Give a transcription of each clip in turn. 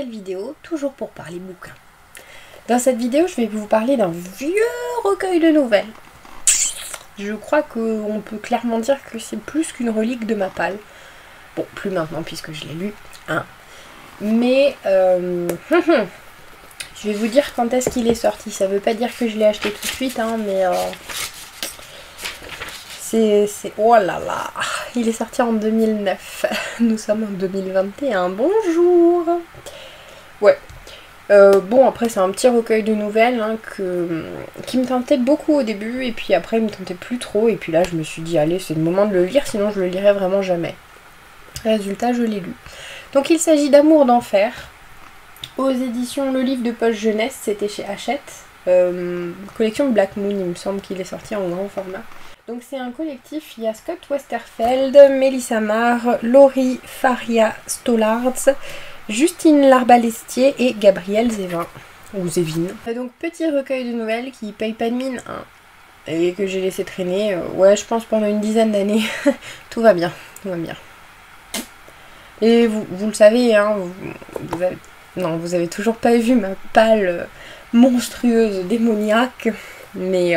nouvelle vidéo, toujours pour parler bouquins. Dans cette vidéo, je vais vous parler d'un vieux recueil de nouvelles. Je crois qu'on peut clairement dire que c'est plus qu'une relique de ma palle. Bon, plus maintenant puisque je l'ai lu, hein. Mais je vais vous dire quand est-ce qu'il est sorti. Ça veut pas dire que je l'ai acheté tout de suite, hein, mais oh là là, il est sorti en 2009. Nous sommes en 2021. Bonjour. Ouais. Bon, après c'est un petit recueil de nouvelles hein, qui me tentait beaucoup au début et puis après il me tentait plus trop et puis là je me suis dit allez c'est le moment de le lire sinon je le lirai vraiment jamais. Résultat je l'ai lu. Donc il s'agit d'Amour d'enfer aux éditions Le Livre de Poche Jeunesse, c'était chez Hachette, collection Black Moon, il me semble qu'il est sorti en grand format. Donc c'est un collectif, il y a Scott Westerfeld, Melissa Marr, Laurie Faria Stollarz, Justine Larbalestier et Gabrielle Zévin, ou Zévine. Donc petit recueil de nouvelles qui paye pas de mine, hein, et que j'ai laissé traîner, ouais je pense pendant une dizaine d'années, tout va bien, tout va bien. Et vous le savez, hein, vous avez toujours pas vu ma palle monstrueuse démoniaque, mais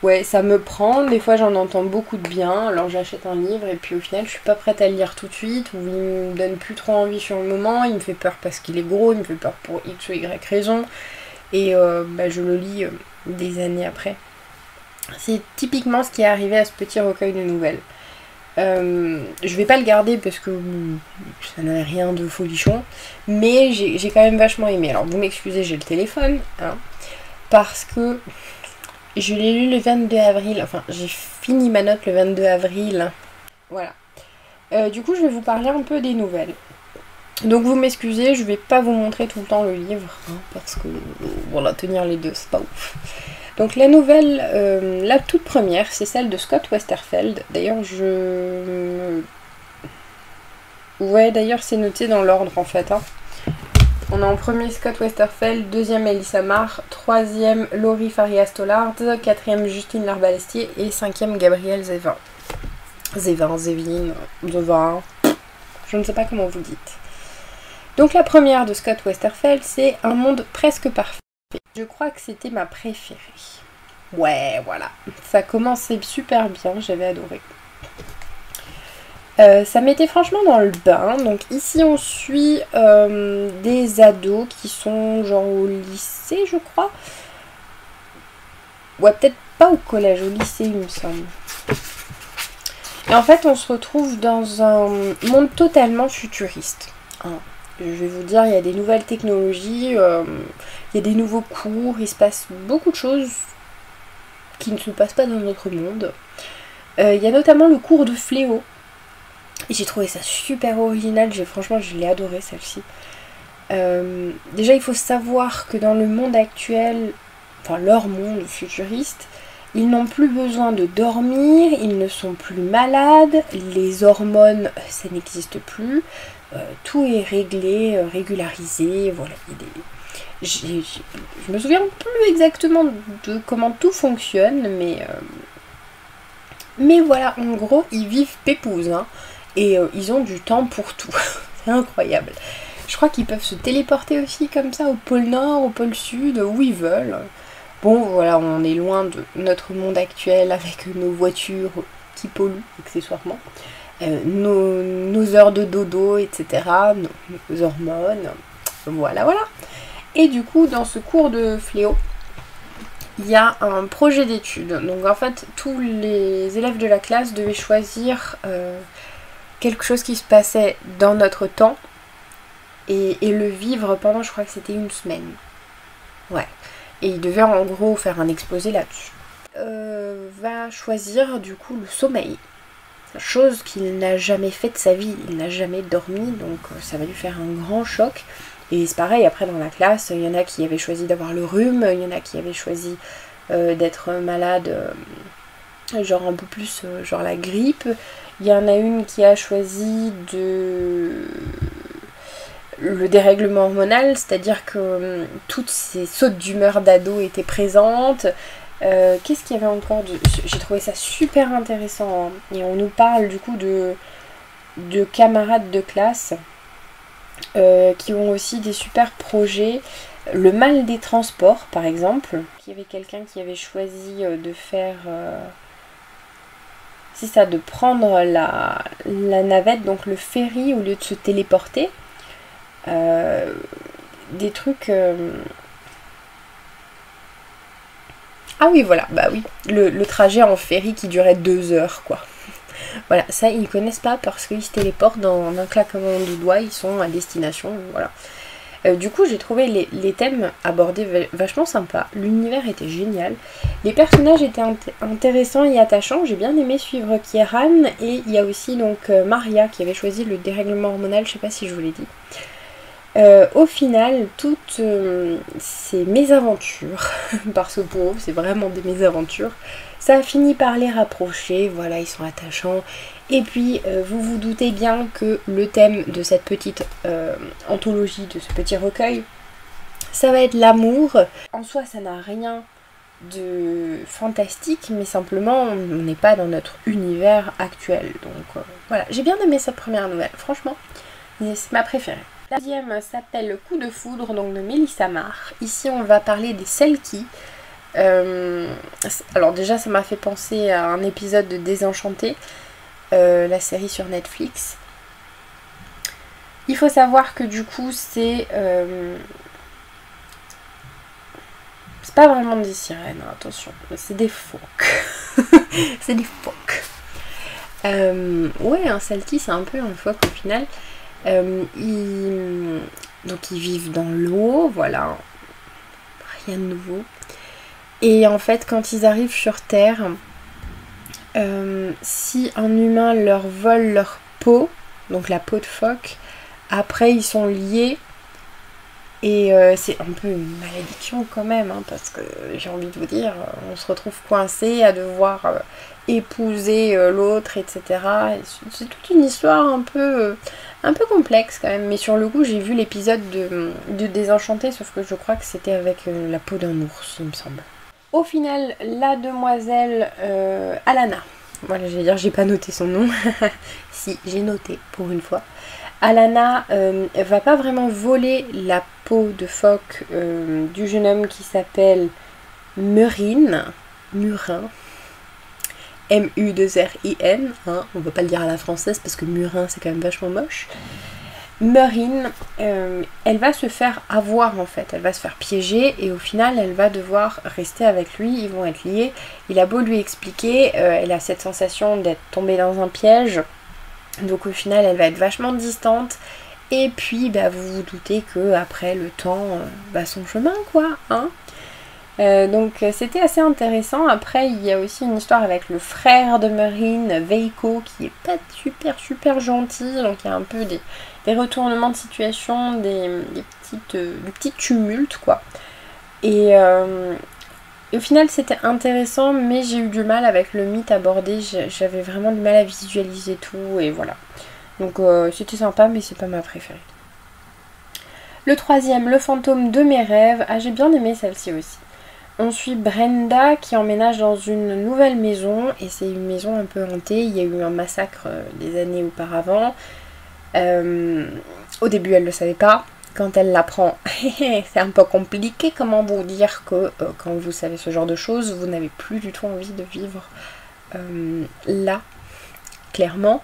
ouais, ça me prend, des fois j'en entends beaucoup de bien, alors j'achète un livre et puis au final je suis pas prête à le lire tout de suite, ou il me donne plus trop envie sur le moment, il me fait peur parce qu'il est gros, il me fait peur pour X ou Y raison, et je le lis des années après. C'est typiquement ce qui est arrivé à ce petit recueil de nouvelles. Je vais pas le garder parce que ça n'avait rien de folichon, mais j'ai quand même vachement aimé. Alors vous m'excusez, j'ai le téléphone, hein, parce que je l'ai lu le 22 avril, enfin j'ai fini ma note le 22 avril, voilà. Du coup je vais vous parler un peu des nouvelles. Donc vous m'excusez, je vais pas vous montrer tout le temps le livre, hein, parce que voilà, tenir les deux c'est pas ouf. Donc la nouvelle, la toute première, c'est celle de Scott Westerfeld. D'ailleurs ouais, d'ailleurs c'est noté dans l'ordre en fait, hein. On a en premier Scott Westerfeld, deuxième Melissa Marr, troisième Laurie Faria Stollarz, quatrième Justine Larbalestier et cinquième Gabrielle Zévin. Zévine, je ne sais pas comment vous dites. Donc la première de Scott Westerfeld, c'est Un monde presque parfait. Je crois que c'était ma préférée. Ouais, voilà. Ça commençait super bien, j'avais adoré. Ça mettait franchement dans le bain. Donc ici on suit des ados qui sont genre au lycée je crois. Ouais peut-être pas au collège, au lycée il me semble. Et en fait on se retrouve dans un monde totalement futuriste. Hein. Je vais vous dire, il y a des nouvelles technologies, il y a des nouveaux cours, il se passe beaucoup de choses qui ne se passent pas dans notre monde. Il y a notamment le cours de fléau. Et j'ai trouvé ça super original, franchement je l'ai adoré celle-ci. Déjà il faut savoir que dans le monde actuel, enfin leur monde futuriste, ils n'ont plus besoin de dormir, ils ne sont plus malades, les hormones ça n'existe plus, tout est réglé, régularisé, voilà. Je me souviens plus exactement de comment tout fonctionne, mais voilà, en gros ils vivent pépouze, hein. Et ils ont du temps pour tout. C'est incroyable. Je crois qu'ils peuvent se téléporter aussi comme ça au pôle Nord, au pôle Sud, où ils veulent. Bon voilà, on est loin de notre monde actuel avec nos voitures qui polluent accessoirement. Nos heures de dodo, etc. Nos hormones. Voilà, voilà. Et du coup, dans ce cours de fléau, il y a un projet d'étude. Donc en fait, tous les élèves de la classe devaient choisir quelque chose qui se passait dans notre temps et le vivre pendant, je crois que c'était une semaine. Ouais. Et il devait en gros faire un exposé là-dessus. Va choisir du coup le sommeil. Chose qu'il n'a jamais fait de sa vie. Il n'a jamais dormi, donc ça va lui faire un grand choc. Et c'est pareil, après dans la classe, il y en a qui avaient choisi d'avoir le rhume, il y en a qui avaient choisi d'être malade, genre un peu plus, genre la grippe. Il y en a une qui a choisi le dérèglement hormonal, c'est-à-dire que toutes ces sautes d'humeur d'ado étaient présentes. Qu'est-ce qu'il y avait encore J'ai trouvé ça super intéressant, hein. Et on nous parle du coup de camarades de classe qui ont aussi des super projets. Le mal des transports, par exemple. Il y avait quelqu'un qui avait choisi de faire... c'est ça, de prendre la navette, donc le ferry, au lieu de se téléporter. Des trucs... Ah oui, voilà, bah oui. Le trajet en ferry qui durait 2 heures, quoi. Voilà, ça, ils connaissent pas parce qu'ils se téléportent dans un claquement de doigts, ils sont à destination, voilà. Du coup, j'ai trouvé les thèmes abordés vachement sympas. L'univers était génial. Les personnages étaient intéressants et attachants. J'ai bien aimé suivre Kieran. Et il y a aussi donc Maria qui avait choisi le dérèglement hormonal. Je sais pas si je vous l'ai dit. Au final, toutes ces mésaventures, parce que pour eux, c'est vraiment des mésaventures, ça a fini par les rapprocher. Voilà, ils sont attachants. Et puis, vous vous doutez bien que le thème de cette petite anthologie, de ce petit recueil, ça va être l'amour. En soi, ça n'a rien de fantastique, mais simplement, on n'est pas dans notre univers actuel. Donc, voilà. J'ai bien aimé cette première nouvelle, franchement. C'est ma préférée. La deuxième s'appelle Le coup de foudre, donc de Mélissa Marr. Ici, on va parler des Selkie. Alors déjà, ça m'a fait penser à un épisode de Désenchanté. La série sur Netflix. Il faut savoir que du coup c'est pas vraiment des sirènes, attention, c'est des phoques. C'est des phoques. Ouais, un Selkie c'est un peu un phoque au final. Donc ils vivent dans l'eau, voilà, rien de nouveau. Et en fait quand ils arrivent sur Terre, si un humain leur vole leur peau, donc la peau de phoque, après ils sont liés et c'est un peu une malédiction quand même, hein, parce que j'ai envie de vous dire, on se retrouve coincé à devoir épouser l'autre, etc. C'est toute une histoire un peu complexe quand même, mais sur le coup j'ai vu l'épisode de Désenchanté, sauf que je crois que c'était avec la peau d'un ours, il me semble. Au final, la demoiselle Alana, voilà, j'allais dire, j'ai pas noté son nom, si, j'ai noté pour une fois. Alana, elle va pas vraiment voler la peau de phoque du jeune homme qui s'appelle Murin, M-U-2-R-I-N, hein, on va pas le dire à la française parce que Murin c'est quand même vachement moche. Murin, elle va se faire avoir en fait, elle va se faire piéger et au final elle va devoir rester avec lui, ils vont être liés. Il a beau lui expliquer, elle a cette sensation d'être tombée dans un piège, donc au final elle va être vachement distante et puis bah, vous vous doutez que après le temps va son chemin quoi, hein. Donc c'était assez intéressant. Après il y a aussi une histoire avec le frère de Murin, Veiko, qui est pas super gentil, donc il y a un peu des retournements de situation, des petits tumultes quoi. Et au final c'était intéressant, mais j'ai eu du mal avec le mythe abordé, j'avais vraiment du mal à visualiser tout et voilà. Donc c'était sympa, mais c'est pas ma préférée. Le troisième, Le fantôme de mes rêves. Ah, j'ai bien aimé celle-ci aussi. On suit Brenda qui emménage dans une nouvelle maison et c'est une maison un peu hantée. Il y a eu un massacre des années auparavant. Au début elle ne le savait pas. Quand elle l'apprend, c'est un peu compliqué. Comment vous dire que quand vous savez ce genre de choses, vous n'avez plus du tout envie de vivre là, clairement.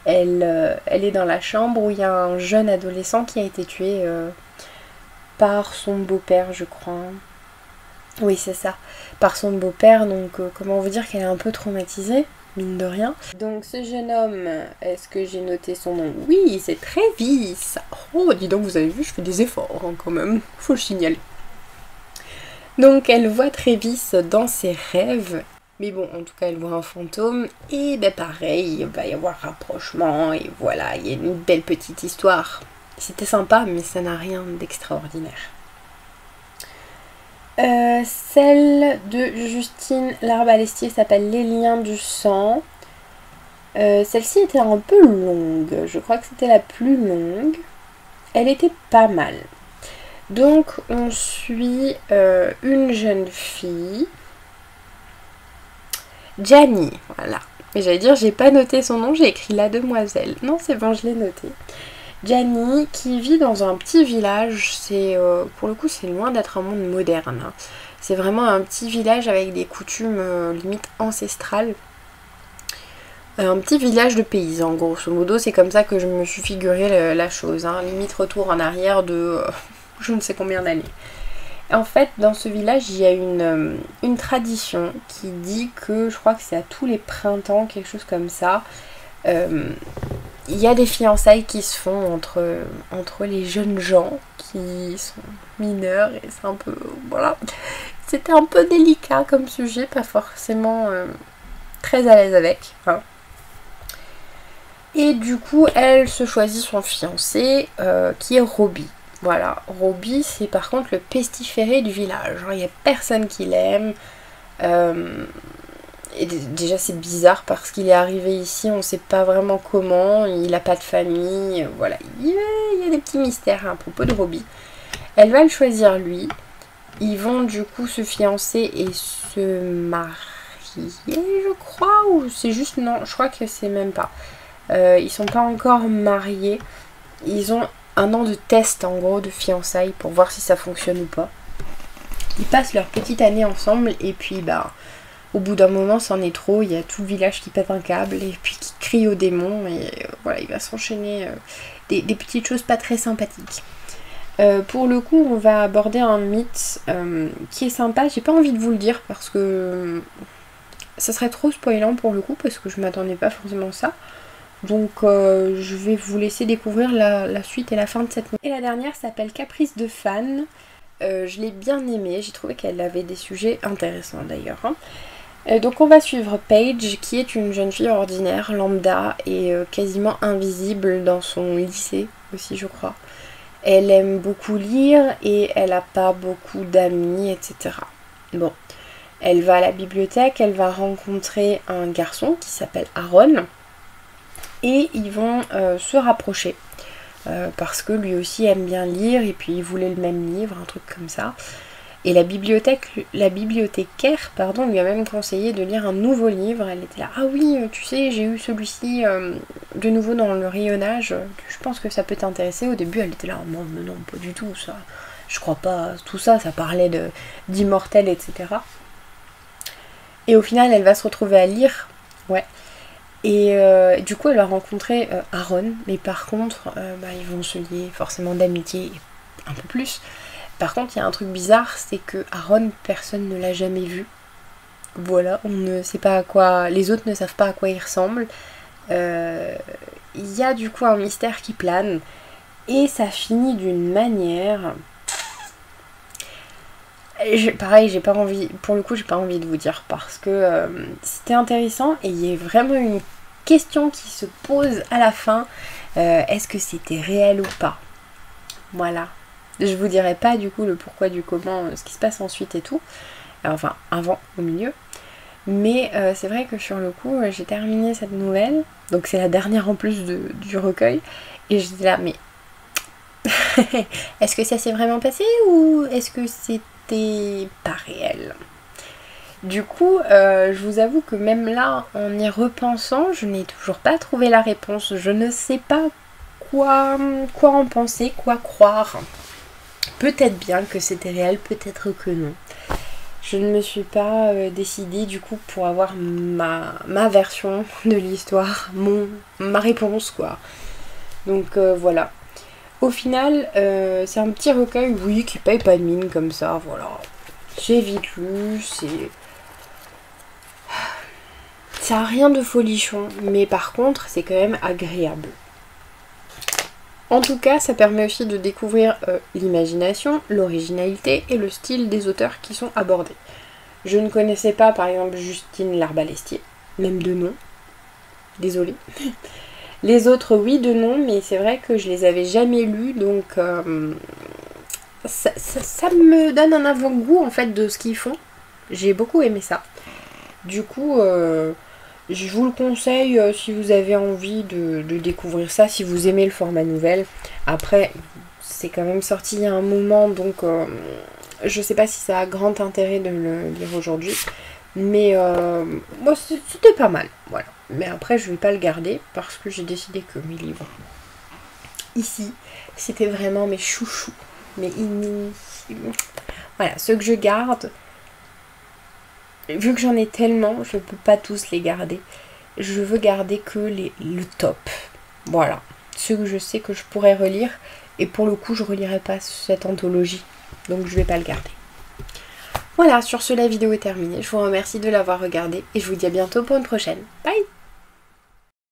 Elle est dans la chambre où il y a un jeune adolescent qui a été tué par son beau-père, je crois. Oui, c'est ça, par son beau-père, donc comment vous dire qu'elle est un peu traumatisée, mine de rien. Donc ce jeune homme, est-ce que j'ai noté son nom? Oui, c'est Travis. Oh, dis donc, vous avez vu, je fais des efforts hein, quand même, faut le signaler. Donc elle voit Travis dans ses rêves, mais bon, en tout cas elle voit un fantôme, et ben pareil, il va y avoir rapprochement, et voilà, il y a une belle petite histoire. C'était sympa, mais ça n'a rien d'extraordinaire. Celle de Justine Larbalestier s'appelle Les liens du sang. Celle-ci était un peu longue, je crois que c'était la plus longue. Elle était pas mal. Donc on suit une jeune fille, Gianni, voilà. Mais j'allais dire, j'ai pas noté son nom, j'ai écrit la demoiselle. Non, c'est bon, je l'ai noté. Gianni qui vit dans un petit village. C'est pour le coup c'est loin d'être un monde moderne, hein. C'est vraiment un petit village avec des coutumes limite ancestrales. Un petit village de paysans, grosso modo, c'est comme ça que je me suis figuré la chose, hein. Limite retour en arrière de je ne sais combien d'années. En fait, dans ce village, il y a une tradition qui dit que, je crois que c'est à tous les printemps, quelque chose comme ça, il y a des fiançailles qui se font entre les jeunes gens qui sont mineurs, et c'est un peu, voilà, c'était un peu délicat comme sujet, pas forcément très à l'aise avec, hein. Et du coup, elle se choisit son fiancé, qui est Robbie. Voilà, Robbie, c'est par contre le pestiféré du village. Il n'y a personne qui l'aime. Et déjà, c'est bizarre parce qu'il est arrivé ici, on ne sait pas vraiment comment. Il n'a pas de famille. Voilà, il y a des petits mystères à propos de Robbie. Elle va le choisir lui. Ils vont du coup se fiancer et se marier, je crois. Ou c'est juste, non, je crois que c'est même pas. Ils sont pas encore mariés. Ils ont un an de test en gros de fiançailles pour voir si ça fonctionne ou pas. Ils passent leur petite année ensemble et puis bah au bout d'un moment c'en est trop, il y a tout le village qui pète un câble et puis qui crie au démon et voilà, il va s'enchaîner des petites choses pas très sympathiques. Pour le coup on va aborder un mythe qui est sympa, j'ai pas envie de vous le dire parce que ça serait trop spoilant pour le coup parce que je m'attendais pas forcément à ça. Donc je vais vous laisser découvrir la suite et la fin de cette nouvelle. Et la dernière s'appelle Caprice de fan. Je l'ai bien aimée, j'ai trouvé qu'elle avait des sujets intéressants d'ailleurs, hein. Donc on va suivre Paige qui est une jeune fille ordinaire, lambda et quasiment invisible dans son lycée aussi je crois. Elle aime beaucoup lire et elle n'a pas beaucoup d'amis, etc. Bon, elle va à la bibliothèque, elle va rencontrer un garçon qui s'appelle Aaron. Et ils vont se rapprocher parce que lui aussi aime bien lire et puis il voulait le même livre, un truc comme ça. Et la bibliothécaire lui a même conseillé de lire un nouveau livre. Elle était là, ah oui, tu sais, j'ai eu celui-ci de nouveau dans le rayonnage, je pense que ça peut t'intéresser. Au début elle était là, non, mais non, pas du tout, ça, je crois pas, tout ça, ça parlait d'immortels, etc. Et au final elle va se retrouver à lire, ouais. Et du coup elle va rencontrer Aaron, mais par contre ils vont se lier forcément d'amitié un peu plus. Par contre il y a un truc bizarre, c'est que Aaron, personne ne l'a jamais vu. Voilà, on ne sait pas à quoi, les autres ne savent pas à quoi il ressemble. Il y a du coup un mystère qui plane et ça finit d'une manière... Pareil, j'ai pas envie, pour le coup j'ai pas envie de vous dire parce que c'était intéressant et il y a vraiment une question qui se pose à la fin, est-ce que c'était réel ou pas? Voilà, je vous dirai pas du coup le pourquoi du comment, ce qui se passe ensuite et tout, enfin avant, au milieu, mais c'est vrai que sur le coup j'ai terminé cette nouvelle, donc c'est la dernière en plus du recueil, et j'étais là mais est-ce que ça s'est vraiment passé ou est-ce que c'était pas réel? Du coup, je vous avoue que même là, en y repensant, je n'ai toujours pas trouvé la réponse. Je ne sais pas quoi en penser, quoi croire. Peut-être bien que c'était réel, peut-être que non. Je ne me suis pas décidée du coup pour avoir ma version de l'histoire, ma réponse quoi. Donc voilà. Au final, c'est un petit recueil, oui, qui paye pas de mine comme ça, voilà. J'ai vite lu, ça a rien de folichon, mais par contre, c'est quand même agréable. En tout cas, ça permet aussi de découvrir l'imagination, l'originalité et le style des auteurs qui sont abordés. Je ne connaissais pas, par exemple, Justine Larbalestier, même de nom. Désolée. Les autres, oui, de nom, mais c'est vrai que je les avais jamais lus, donc ça me donne un avant-goût en fait de ce qu'ils font. J'ai beaucoup aimé ça. Du coup, je vous le conseille si vous avez envie de découvrir ça, si vous aimez le format nouvelle. Après, c'est quand même sorti il y a un moment, donc je sais pas si ça a grand intérêt de le lire aujourd'hui. Mais moi, c'était pas mal, voilà. Mais après, je vais pas le garder parce que j'ai décidé que mes livres ici, c'était vraiment mes chouchous. Voilà, ceux que je garde, vu que j'en ai tellement, je ne peux pas tous les garder. Je veux garder que le top. Voilà, ceux que je sais que je pourrais relire. Et pour le coup, je relirai pas cette anthologie. Donc je vais pas le garder. Voilà, sur ce, la vidéo est terminée. Je vous remercie de l'avoir regardée. Et je vous dis à bientôt pour une prochaine. Bye!